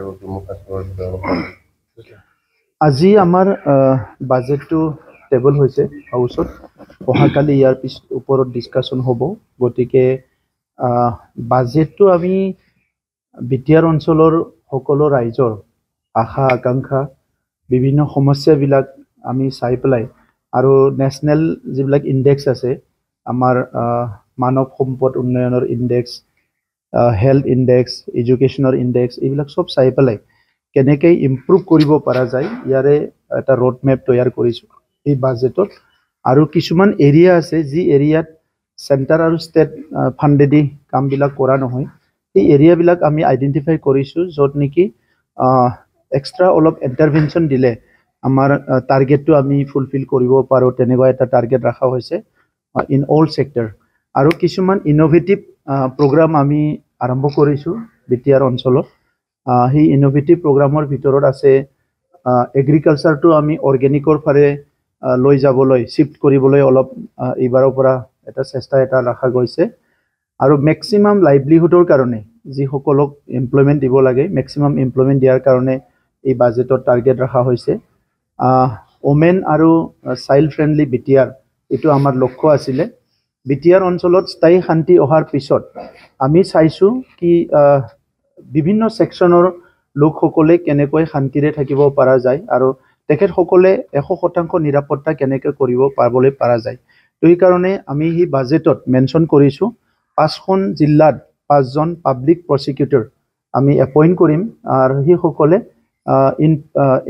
আৰু জম্মু কাশ্মীৰৰ বিষয়ে আজি আমাৰ বাজেটটো টেবল হৈছে হাউচত অহাকালি ইয়াৰ ওপৰত ডিছকাশ্যন হ'ব গতিকে বাজেটটো আমি বিটিআৰ অঞ্চলৰ সকলো ৰাইজৰ আশা আকাংক্ষা বিভিন্ন সমস্যাবিলাক আমি চাই পেলাই আৰু নেশ্যনেল যিবিলাক ইণ্ডেক্স আছে আমাৰ মানৱ সম্পদ উন্নয়নৰ ইণ্ডেক্স হেল্থ ইণ্ডেক্স এডুকেশ্যনৰ ইণ্ডেক্স এইবিলাক সব চাই পেলাই কেনেকৈ ইম্প্ৰুভ কৰিব পৰা যায় ইয়াৰে এটা ৰোড মেপ তৈয়াৰ কৰিছোঁ এই বাজেটত আৰু কিছুমান এৰিয়া আছে যি এৰিয়াত চেণ্টাৰ আৰু ষ্টেট ফাণ্ডেদি কামবিলাক কৰা নহয় এই এৰিয়াবিলাক আমি আইডেণ্টিফাই কৰিছোঁ য'ত নেকি এক্সট্ৰা অলপ ইণ্টাৰভেনশ্যন দিলে আমাৰ টাৰ্গেটটো আমি ফুলফিল কৰিব পাৰোঁ তেনেকুৱা এটা টাৰ্গেট ৰখা হৈছে ইন অল চেক্টৰ আৰু কিছুমান ইন'ভেটিভ প্ৰগ্ৰাম আমি আৰম্ভ কৰিছোঁ বিটিআৰ অঞ্চলত সেই ইন'ভেটিভ প্ৰগ্ৰামৰ ভিতৰত আছে এগ্ৰিকালচাৰটো আমি অৰ্গেনিকৰ ফালে লৈ যাবলৈ শিফ্ট কৰিবলৈ অলপ এইবাৰৰ পৰা এটা চেষ্টা এটা ৰখা গৈছে আৰু মেক্সিমাম লাইভলিহুডৰ কাৰণে যিসকলক এমপ্লয়মেণ্ট দিব লাগে মেক্সিমাম এমপ্লয়মেণ্ট দিয়াৰ কাৰণে এই বাজেটৰ টাৰ্গেট ৰখা হৈছে ওমেন আৰু চাইল্ড ফ্ৰেণ্ডলি বিটিআৰ এইটো আমাৰ লক্ষ্য আছিলে বিটিআৰ অঞ্চলত স্থায়ী শান্তি অহাৰ পিছত আমি চাইছোঁ কি বিভিন্ন ছেকশ্যনৰ লোকসকলে কেনেকৈ শান্তিৰে থাকিব পৰা যায় আৰু তেখেতসকলে 100% নিৰাপত্তা কেনেকৈ কৰিব পাবলৈ পৰা যায় তো সেইকাৰণে আমি সেই বাজেটত মেনশ্যন কৰিছোঁ 5খন জিলাত 5জন পাব্লিক প্ৰচিকিউটৰ আমি এপইণ্ট কৰিম আৰু সেইসকলে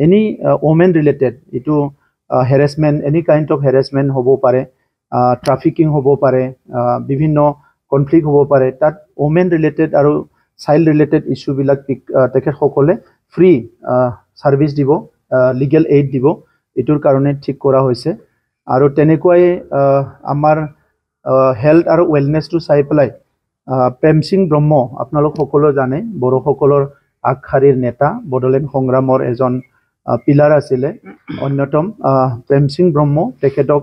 এনি ওমেন ৰিলেটেড এইটো harassment any kind of harassment হ'ব পাৰে ট্ৰাফিকিং হ'ব পাৰে বিভিন্ন কনফ্লিক্ট হ'ব পাৰে তাত ওমেন ৰিলেটেড আৰু চাইল্ড ৰিলেটেড ইছ্যুবিলাক তেখেতসকলে ফ্ৰী ছাৰ্ভিচ দিব লিগেল এইড দিব এইটোৰ কাৰণে ঠিক কৰা হৈছে আৰু তেনেকুৱাই আমাৰ হেল্থ আৰু ৱেলনেছটো চাই পেলাই প্ৰেম সিং ব্ৰহ্ম আপোনালোক সকলো জানে বড়োসকলৰ আগশাৰীৰ নেতা বড়োলেণ্ড সংগ্ৰামৰ এজন পিলাৰ আছিলে অন্যতম প্ৰেম সিং ব্ৰহ্ম তেখেতক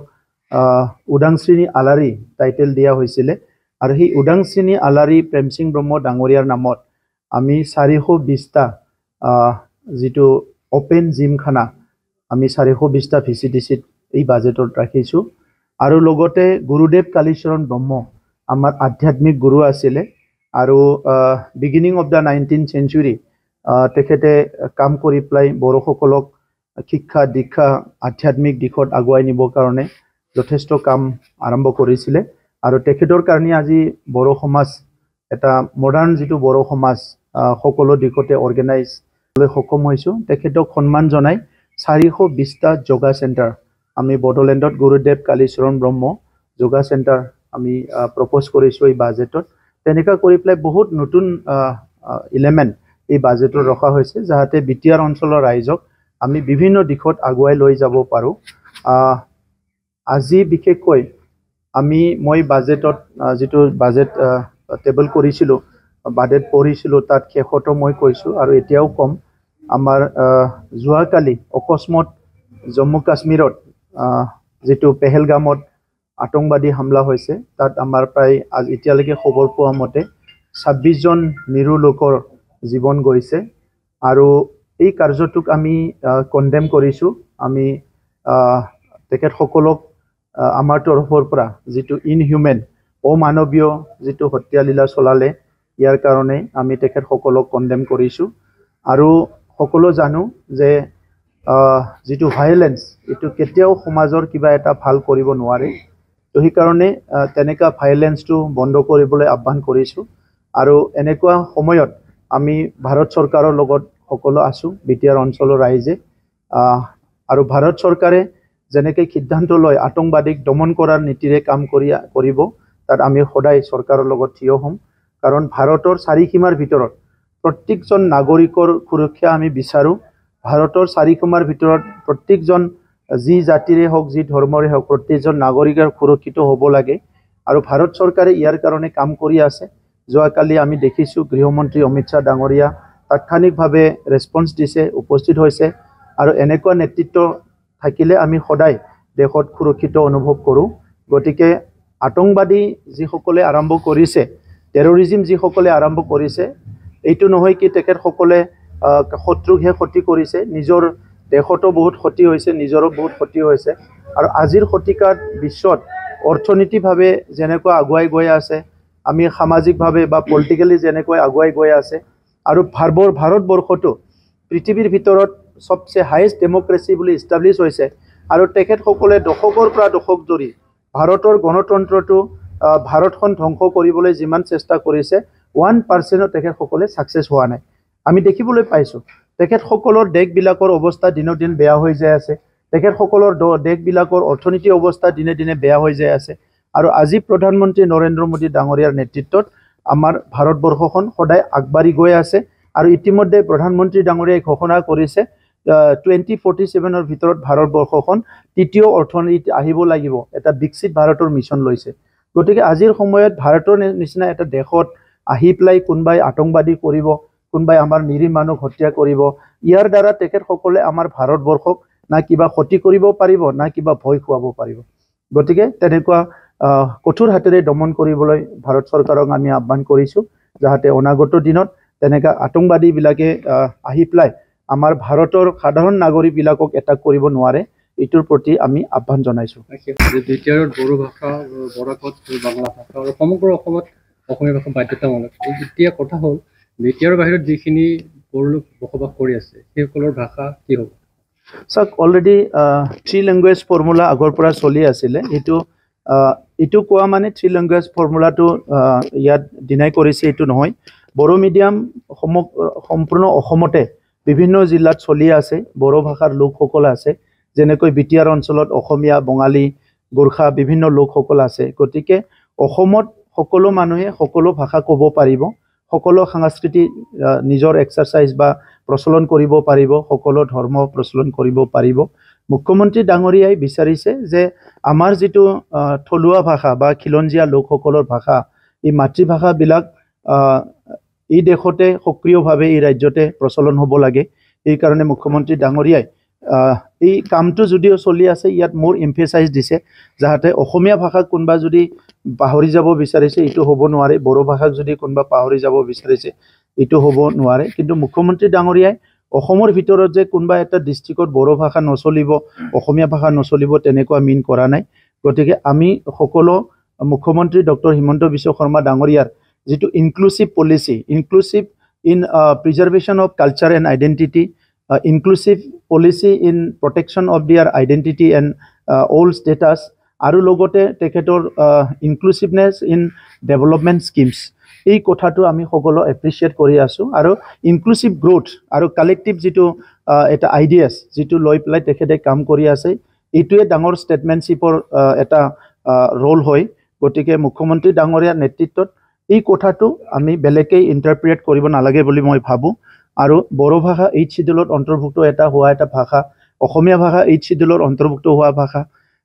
উদাংশ্ৰী আলাৰী টাইটেল দিয়া হৈছিলে আৰু সেই উদাংশ্ৰী আলাৰী প্ৰেম সিং ব্ৰহ্ম ডাঙৰীয়াৰ নামত আমি 420টা যিটো অপেন জিমখানা আমি 420টা ভিচিডিচিত এই বাজেটত ৰাখিছোঁ আৰু লগতে গুৰুদেৱ কালীচৰণ ব্ৰহ্ম আমাৰ আধ্যাত্মিক গুৰু আছিলে আৰু beginning of the 19th century তেখেতে কাম কৰি পেলাই বড়োসকলক শিক্ষা দীক্ষা আধ্যাত্মিক দিশত আগুৱাই নিবৰ কাৰণে যথেষ্ট কাম আৰম্ভ কৰিছিলে আৰু তেখেতৰ কাৰণে আজি বড়ো সমাজ এটা মডাৰ্ণ যিটো বড়ো সমাজ সকলো দিশতে অৰ্গেনাইজ লৈ সক্ষম হৈছোঁ তেখেতক সন্মান জনাই 420টা যোগা চেণ্টাৰ আমি বড়োলেণ্ডত গুৰুদেৱ কালীচৰণ ব্ৰহ্ম যোগা চেণ্টাৰ আমি প্ৰপ'জ কৰিছোঁ এই বাজেটত তেনেকুৱা কৰি পেলাই বহুত নতুন এলিমেণ্ট এই বাজেটত ৰখা হৈছে যাতে বিটিআৰ অঞ্চলৰ ৰাইজক আমি বিভিন্ন দিশত আগুৱাই লৈ যাব পাৰোঁ আজি বিশেষকৈ মই বাজেটত যিটো বাজেট টেবল কৰিছিলোঁ বাজেট পঢ়িছিলোঁ তাত শেষতো মই কৈছোঁ আৰু এতিয়াও ক'ম আমাৰ যোৱাকালি অকস্মাত জম্মু কাশ্মীৰত যিটো পেহেলগামত আতংকবাদী হামলা হৈছে তাত আমাৰ প্ৰায় এতিয়ালৈকে খবৰ পোৱা মতে 26জন নিৰু লোকৰ জীৱন গৈছে আৰু এই কাৰ্যটোক আমি কণ্ডেম কৰিছোঁ আমি তেখেতসকলক আমাৰ তৰফৰ পৰা যিটো ইনহিউমেন অমানৱীয় যিটো হত্যালীলা চলালে ইয়াৰ কাৰণে আমি তেখেতসকলক কণ্ডেম কৰিছোঁ আৰু সকলো জানো যে যিটো ভায়োলেন্স এইটো কেতিয়াও সমাজৰ কিবা এটা ভাল কৰিব নোৱাৰে তো সেইকাৰণে তেনেকুৱা ভায়োলেন্সটো বন্ধ কৰিবলৈ আহ্বান কৰিছোঁ আৰু এনেকুৱা সময়ত আমি ভাৰত চৰকাৰৰ লগত সকলো আছোঁ বিটিআৰ অঞ্চলৰ ৰাইজে আৰু ভাৰত চৰকাৰে যেনেকৈ সিদ্ধান্ত লয় আতংকবাদীক দমন কৰাৰ নীতিৰে কাম কৰিব তাত আমি সদায় চৰকাৰৰ লগত থিয় হ'ম কাৰণ ভাৰতৰ চাৰিসীমাৰ ভিতৰত প্ৰত্যেকজন নাগৰিকৰ সুৰক্ষা আমি বিচাৰোঁ ভাৰতৰ চাৰিসীমাৰ ভিতৰত প্ৰত্যেকজন যি জাতিৰে হওক যি ধৰ্মৰে হওক প্ৰত্যেকজন নাগৰিকৰ সুৰক্ষিত হ'ব লাগে আৰু ভাৰত চৰকাৰে ইয়াৰ কাৰণে কাম কৰি আছে যোৱাকালি আমি দেখিছোঁ গৃহমন্ত্ৰী অমিত শ্বাহ ডাঙৰীয়া তাৎক্ষণিকভাৱে ৰেছপন্স দিছে উপস্থিত হৈছে আৰু এনেকুৱা নেতৃত্ব থাকিলে আমি সদায় দেশত সুৰক্ষিত অনুভৱ কৰোঁ গতিকে আতংকবাদী যিসকলে আৰম্ভ কৰিছে টেৰৰিজিম যিসকলে আৰম্ভ কৰিছে এইটো নহয় কি তেখেতসকলে শত্ৰুকহে ক্ষতি কৰিছে, নিজৰ দেশতো বহুত ক্ষতি হৈছে, নিজৰো বহুত ক্ষতি হৈছে। আৰু আজিৰ শতিকাত বিশ্বত অৰ্থনৈতিকভাৱে যেনেকৈ আগুৱাই গৈ আছে, আমি সামাজিকভাৱে বা পলিটিকেলি যেনেকৈ আগুৱাই গৈ আছে, আৰু ভাৰতবৰ্ষটো পৃথিৱীৰ ভিতৰত সবচে হাইয়েষ্ট ডেমক্ৰেসি বুলি ইষ্টাব্লিছ হৈছে। আৰু তেখেতসকলে দশকৰ পৰা দশক ধৰি ভাৰতৰ গণতন্ত্ৰটো ভাৰতখন ধ্বংস কৰিবলৈ যিমান চেষ্টা কৰিছে 1% তেখেতসকলে ছাকচেছ হোৱা নাই। আমি দেখিবলৈ পাইছোঁ তেখেতসকলৰ দেশবিলাকৰ অৱস্থা দিনক দিন বেয়া হৈ যায় আছে, তেখেতসকলৰ দেশবিলাকৰ অৰ্থনৈতিক অৱস্থা দিনে দিনে বেয়া হৈ যায় আছে। আৰু আজি প্ৰধানমন্ত্ৰী নৰেন্দ্ৰ মোদী ডাঙৰীয়াৰ নেতৃত্বত আমাৰ ভাৰতবৰ্ষখন সদায় আগবাঢ়ি গৈ আছে। আৰু ইতিমধ্যে প্ৰধানমন্ত্ৰী ডাঙৰীয়াই ঘোষণা কৰিছে 2047 ভিতৰত ভাৰতবৰ্ষখন তৃতীয় অৰ্থনীতি আহিব লাগিব, এটা বিকশিত ভাৰতৰ মিছন লৈছে। গতিকে আজিৰ সময়ত ভাৰতৰ নিচিনা এটা দেশত আহি পেলাই কোনোবাই আতংকবাদী কৰিব, কোনোবাই আমাৰ নিৰীহ মানুহ হত্যা কৰিব, ইয়াৰ দ্বাৰা তেখেতসকলে আমাৰ ভাৰতবৰ্ষক না কিবা ক্ষতি কৰিব পাৰিব, না কিবা ভয় খুৱাব পাৰিব। গতিকে তেনেকুৱা কঠোৰ হাতেৰে দমন কৰিবলৈ ভাৰত চৰকাৰক আমি আহ্বান কৰিছোঁ, যাতে অনাগত দিনত তেনেকুৱা আতংকবাদীবিলাকে আহি পেলাই আমাৰ ভাৰতৰ সাধাৰণ নাগৰিকবিলাকক এটাক কৰিব নোৱাৰে, এইটোৰ প্ৰতি আমি আহ্বান জনাইছোঁ। বিটিআৰত বড়ো ভাষা, বড়াকত বাংলা ভাষা আৰু সমগ্ৰ অসমত অসমীয়া ভাষা বাধ্যতামূলক। এতিয়া কথা হ'ল বিটিআৰৰ বাহিৰত যিখিনি বড়ো লোক বসবাস কৰি আছে সেইসকলৰ ভাষা কি হ'ব? চাওক, অলৰেডি 3 লেংগুৱেজ ফৰ্মুলা আগৰ পৰা চলি আছিলে। এইটো কোৱা মানে 3 লেংগুৱেজ ফৰ্মুলাটো ইয়াত ডিনাই কৰিছে এইটো নহয়। বড়ো মিডিয়াম সম্পূৰ্ণ অসমতে বিভিন্ন জিলাত চলি আছে, বড়ো ভাষাৰ লোকসকল আছে, যেনেকৈ বিটিআৰ অঞ্চলত অসমীয়া, বঙালী, গোৰ্খা বিভিন্ন লোকসকল আছে। গতিকে অসমত সকলো মানুহে সকলো ভাষা ক'ব পাৰিব, সকলো সাংস্কৃতিক নিজৰ এক্সাৰচাইজ বা প্ৰচলন কৰিব পাৰিব, সকলো ধৰ্ম প্ৰচলন কৰিব পাৰিব। মুখ্যমন্ত্ৰী ডাঙৰীয়াই বিচাৰিছে যে আমাৰ যিটো থলুৱা ভাষা বা খিলঞ্জীয়া লোকসকলৰ ভাষা, এই মাতৃভাষাবিলাক এই দেশতে সক্ৰিয়ভাৱে এই ৰাজ্যতে প্ৰচলন হ'ব লাগে। এইকাৰণে মুখ্যমন্ত্ৰী ডাঙৰীয়াই এই কামটো যদিও চলি আছে, ইয়াত মোৰ এমফেচাইজ দিছে যাতে অসমীয়া ভাষাক কোনোবা যদি পাহৰি যাব বিচাৰিছে এইটো হ'ব নোৱাৰে, বড়ো ভাষাক যদি কোনোবা পাহৰি যাব বিচাৰিছে এইটো হ'ব নোৱাৰে। কিন্তু মুখ্যমন্ত্ৰী ডাঙৰীয়াই অসমৰ ভিতৰত যে কোনোবা এটা ডিষ্ট্ৰিক্টত বড়ো ভাষা নচলিব, অসমীয়া ভাষা নচলিব তেনেকুৱা মিন কৰা নাই। গতিকে আমি সকলো মুখ্যমন্ত্ৰী ডক্টৰ হিমন্ত বিশ্ব শৰ্মা ডাঙৰীয়াৰ যিটো inclusive policy, inclusive in preservation of culture and identity, inclusive policy in protection of দিয়াৰ আইডেণ্টিটি এণ্ড অল্ড ষ্টেটাছ, আৰু লগতে তেখেতৰ ইনক্লুচিভনেছ ইন ডেভেলপমেণ্ট স্কিমছ, এই কথাটো আমি সকলো এপ্ৰিচিয়েট কৰি আছোঁ। আৰু ইনক্লুচিভ গ্ৰোথ আৰু কালেক্টিভ যিটো এটা আইডিয়াছ যিটো লৈ পেলাই তেখেতে কাম কৰি আছে, এইটোৱে ডাঙৰ ষ্টেটমেণ্টশ্বিপৰ এটা ৰোল হয়। গতিকে মুখ্যমন্ত্ৰী ডাঙৰীয়াৰ নেতৃত্বত এই কথাটো আমি বেলেগকৈ ইণ্টাৰপ্ৰিট কৰিব নালাগে বুলি মই ভাবোঁ। আৰু বড়ো ভাষা 8th শিডিউলত অন্তৰ্ভুক্ত হোৱা এটা ভাষা, অসমীয়া ভাষা 8th শিডিউলত অন্তৰ্ভুক্ত হোৱা ভাষা,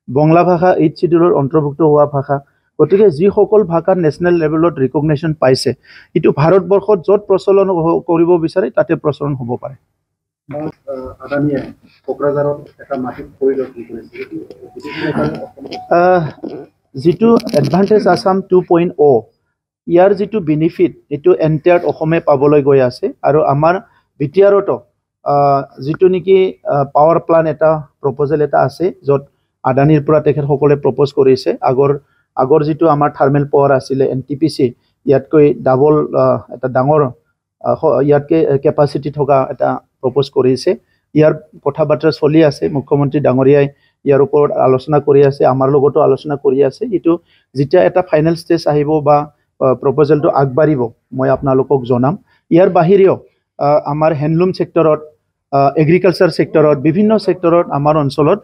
বঙলা ভাষা 8th শিডিউলত অন্তৰ্ভুক্ত হোৱা ভাষা। গতিকে যিসকল ভাষা নেশ্যনেল লেভেলত ৰিকগনেশ্যন পাইছে, এইটো ভাৰতবৰ্ষত য'ত প্ৰচলন কৰিব বিচাৰে তাতে প্ৰচলন হ'ব পাৰে। আদানীয়ে কোকৰাঝাৰত এটা মাটিত পৰিদৰ্শন কৰিছে, যিটো এডভান্টেজ আছাম 2.0, ইয়াৰ যিটো বেনিফিট এইটো এণ্টায়াৰ অসমে পাবলৈ গৈ আছে। আৰু আমাৰ বিটিআৰতো যিটো নেকি পাৱাৰ প্লান এটা প্ৰপ'জেল এটা আছে, য'ত আদানীৰ পৰা তেখেতসকলে প্ৰপ'জ কৰিছে। আগৰ যিটো আমাৰ থাৰ্মেল পাৱাৰ আছিলে NTPC, ইয়াতকৈ ডাবল এটা ডাঙৰ ইয়াতকৈ কেপাচিটি থকা এটা প্ৰপ'জ কৰিছে। ইয়াৰ কথা বাৰ্তা চলি আছে, মুখ্যমন্ত্ৰী ডাঙৰীয়াই ইয়াৰ ওপৰত আলোচনা কৰি আছে, আমাৰ লগতো আলোচনা কৰি আছে। এইটো যেতিয়া এটা ফাইনেল ষ্টেজ আহিব বা প্ৰপ'জেলটো আগবাঢ়িব মই আপোনালোকক জনাম। ইয়াৰ বাহিৰেও আমাৰ হেণ্ডলুম ছেক্টৰত, এগ্ৰিকালচাৰ ছেক্টৰত, বিভিন্ন ছেক্টৰত আমাৰ অঞ্চলত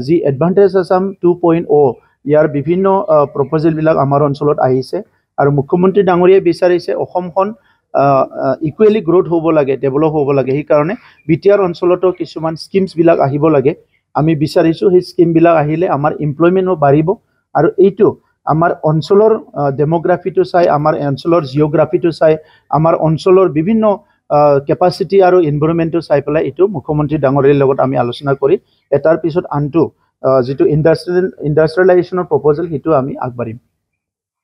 যি এডভান্টেজ আছাম 2.0 ইয়াৰ বিভিন্ন প্ৰপ'জেলবিলাক আমাৰ অঞ্চলত আহিছে। আৰু মুখ্যমন্ত্ৰী ডাঙৰীয়াই বিচাৰিছে অসমখন ইকুৱেলি গ্ৰোথ হ'ব লাগে, ডেভেলপ হ'ব লাগে। সেইকাৰণে বিটিআৰ অঞ্চলতো কিছুমান স্কিমছবিলাক আহিব লাগে। আমি বিচাৰিছোঁ সেই স্কিমবিলাক আহিলে আমাৰ এমপ্লয়মেণ্টো বাঢ়িব। আৰু এইটো আমাৰ অঞ্চলৰ ডেম'গ্ৰাফিটো চাই, আমাৰ অঞ্চলৰ জিঅ'গ্ৰাফিটো চাই, আমাৰ অঞ্চলৰ বিভিন্ন কেপাচিটি আৰু এনভাইৰনমেণ্টটো চাই পেলাই এইটো মুখ্যমন্ত্ৰী ডাঙৰীয়াৰ লগত আমি আলোচনা কৰি এটাৰ পিছত আনটো যিটো ইণ্ডাষ্ট্ৰিয়েলাইজেশ্যনৰ প্ৰপ'জেল সেইটো আমি আগবাঢ়িম।